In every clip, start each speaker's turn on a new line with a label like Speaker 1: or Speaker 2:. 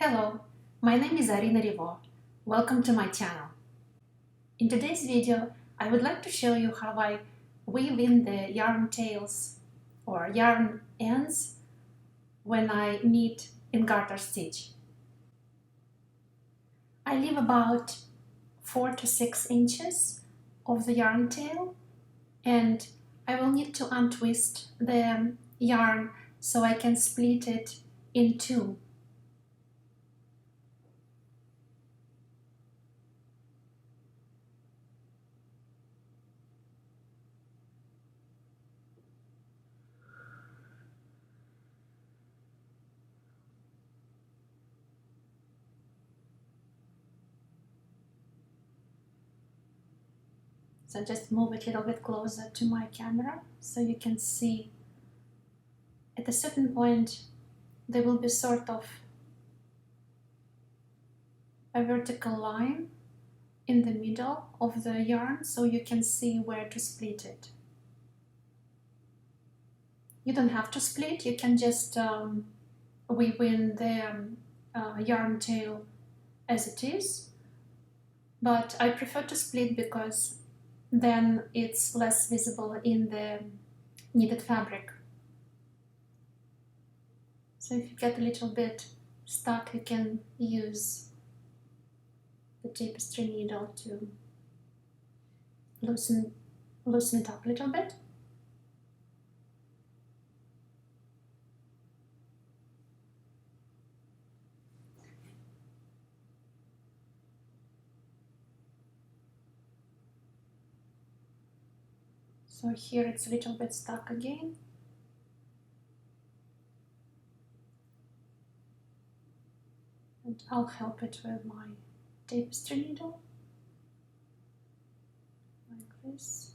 Speaker 1: Hello, my name is Arina Rivo. Welcome to my channel. In today's video, I would like to show you how I weave in the yarn tails or yarn ends when I knit in garter stitch. I leave about 4 to 6 inches of the yarn tail, and I will need to untwist the yarn so I can split it in two. So just move it a little bit closer to my camera so you can see. At a certain point there will be sort of a vertical line in the middle of the yarn so you can see where to split it. You don't have to split, you can just weave in the yarn tail as it is, but I prefer to split because then it's less visible in the knitted fabric. So if you get a little bit stuck, you can use the tapestry needle to loosen it up a little bit. So here it's a little bit stuck again. And I'll help it with my tapestry needle, like this.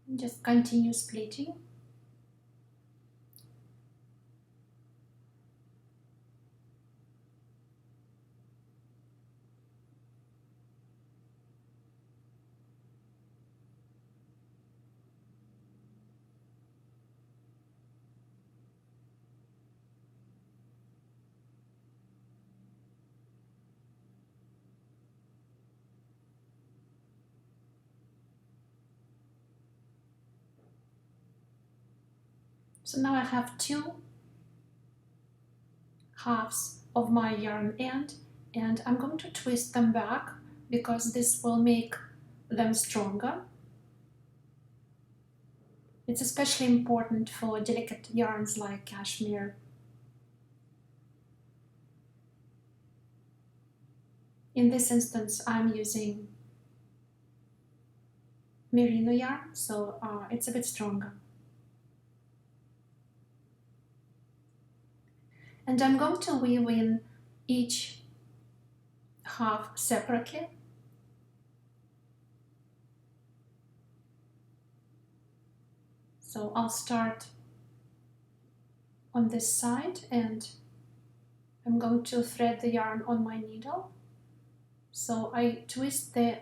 Speaker 1: And just continue splitting. So now I have two halves of my yarn end, and I'm going to twist them back because this will make them stronger. It's especially important for delicate yarns like cashmere. In this instance, I'm using merino yarn, so it's a bit stronger. And I'm going to weave in each half separately. So I'll start on this side and I'm going to thread the yarn on my needle. So I twist the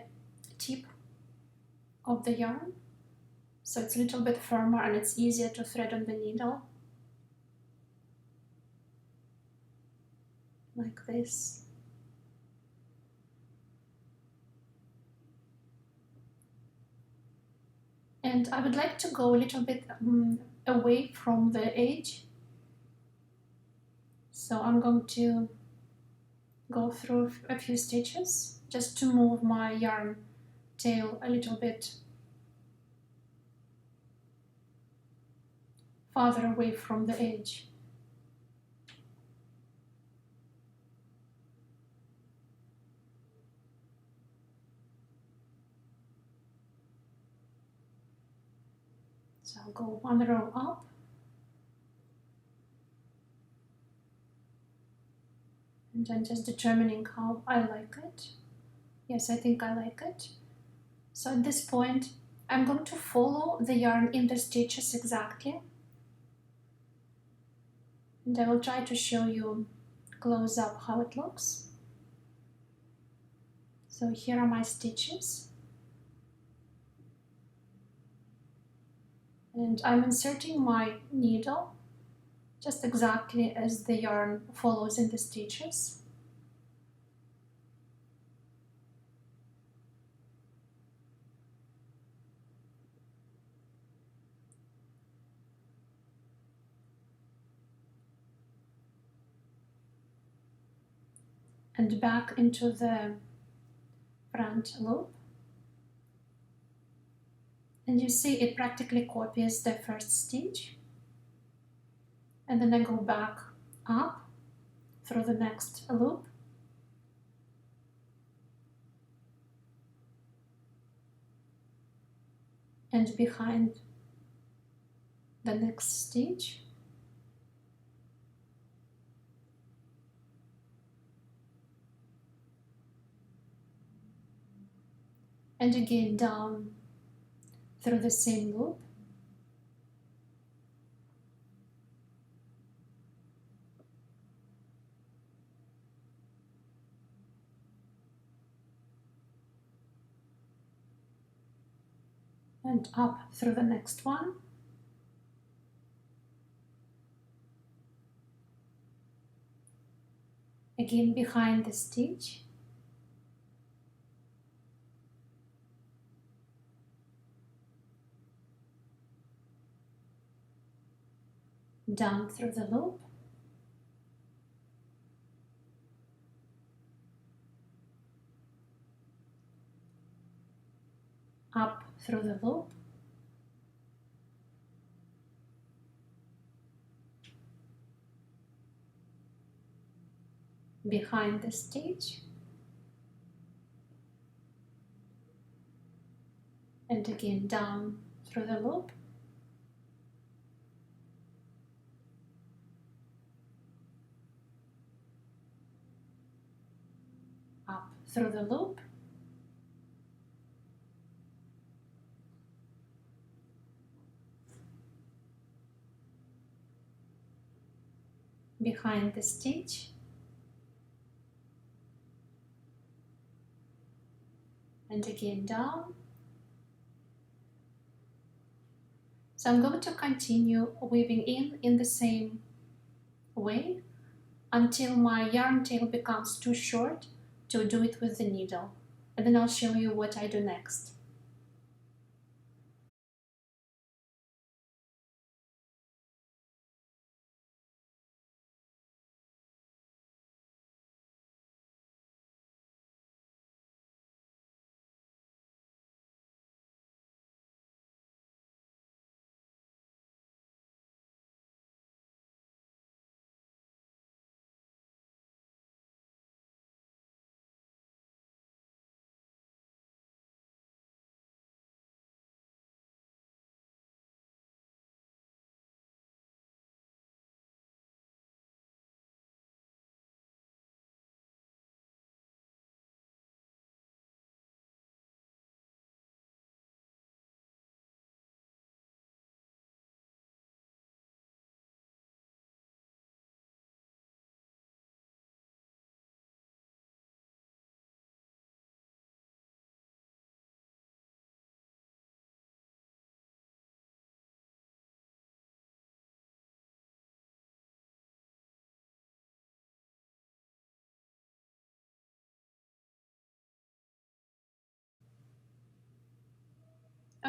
Speaker 1: tip of the yarn so it's a little bit firmer and it's easier to thread on the needle, like this. And I would like to go a little bit away from the edge. So I'm going to go through a few stitches just to move my yarn tail a little bit farther away from the edge. So I'll go one row up. And I'm just determining how I like it. Yes, I think I like it. So at this point, I'm going to follow the yarn in the stitches exactly. And I will try to show you close up how it looks. So here are my stitches. And I'm inserting my needle just exactly as the yarn follows in the stitches. And back into the front loop. And you see it practically copies the first stitch. And then I go back up through the next loop. And behind the next stitch. And again down through the same loop. And up through the next one. Again behind the stitch. Down through the loop. Up through the loop. Behind the stitch. And again down through the loop. Up through the loop. Behind the stitch. And again down. So I'm going to continue weaving in the same way until my yarn tail becomes too short to do it with the needle. And then I'll show you what I do next.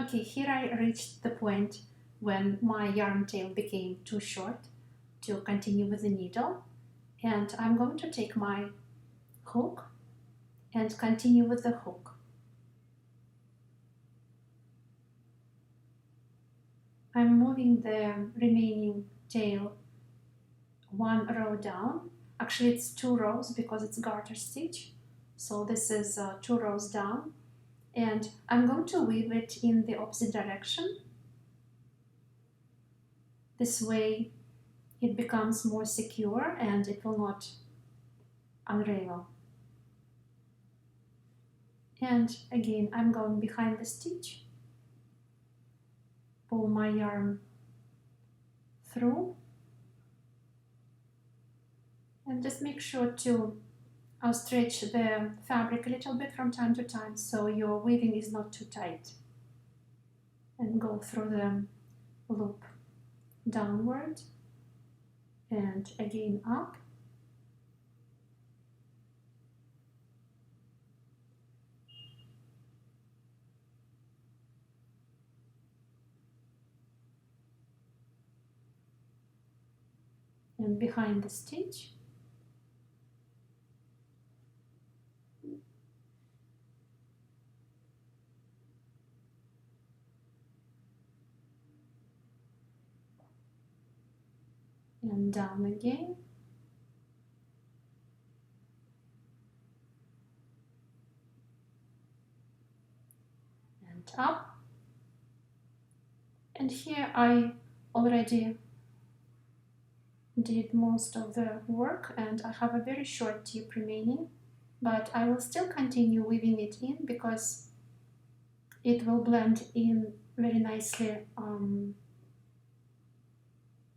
Speaker 1: Okay, here I reached the point when my yarn tail became too short to continue with the needle. And I'm going to take my hook and continue with the hook. I'm moving the remaining tail one row down. Actually, it's 2 rows because it's garter stitch. So this is 2 rows down. And I'm going to weave it in the opposite direction. This way it becomes more secure and it will not unravel. And again, I'm going behind the stitch, pull my yarn through, and just make sure to stretch the fabric a little bit from time to time so your weaving is not too tight. And go through the loop downward and again up, and behind the stitch, and down again, and up. And here I already did most of the work and I have a very short tip remaining, but I will still continue weaving it in because it will blend in very nicely and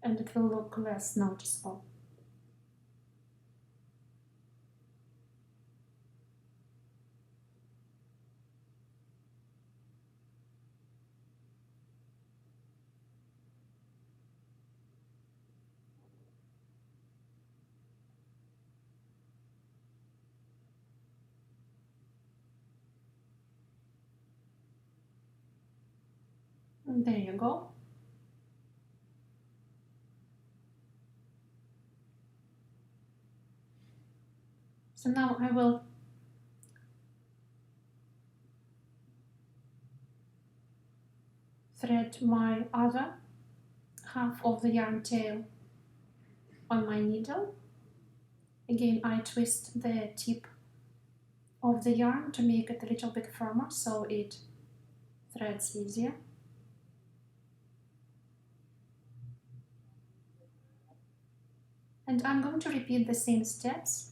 Speaker 1: it will look less noticeable. And there you go. So now I will thread my other half of the yarn tail on my needle. Again, I twist the tip of the yarn to make it a little bit firmer so it threads easier. And I'm going to repeat the same steps,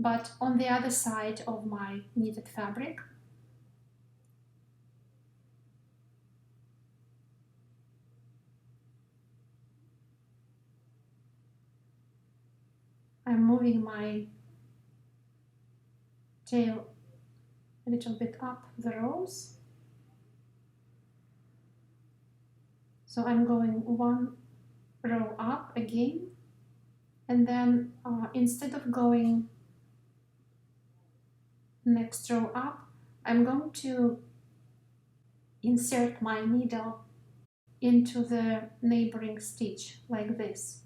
Speaker 1: but on the other side of my knitted fabric. I'm moving my tail a little bit up the rows. So I'm going one row up again, and then instead of going next row up, I'm going to insert my needle into the neighboring stitch like this.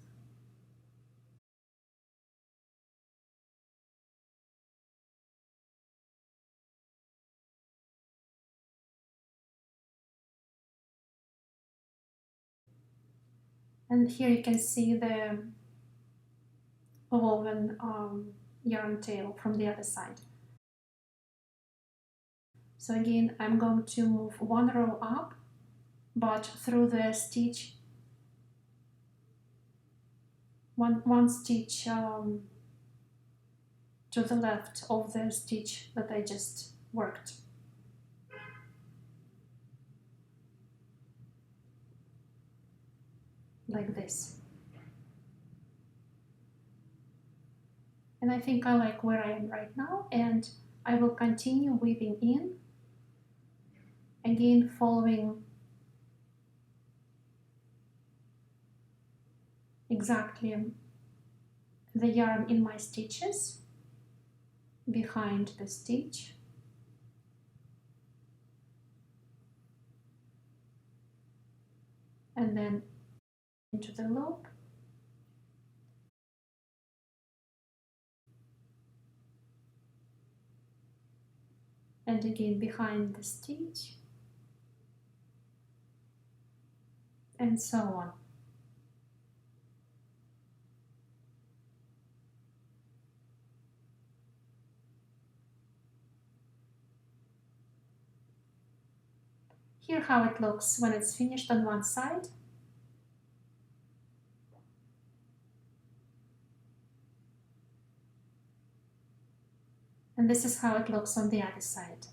Speaker 1: And here you can see the woven yarn tail from the other side. So again, I'm going to move one row up, but through the stitch, one stitch to the left of the stitch that I just worked. Like this. And I think I like where I am right now, and I will continue weaving in, again following exactly the yarn in my stitches behind the stitch, and then into the loop, and again behind the stitch, and so on. Here how it looks when it's finished on one side. And this is how it looks on the other side.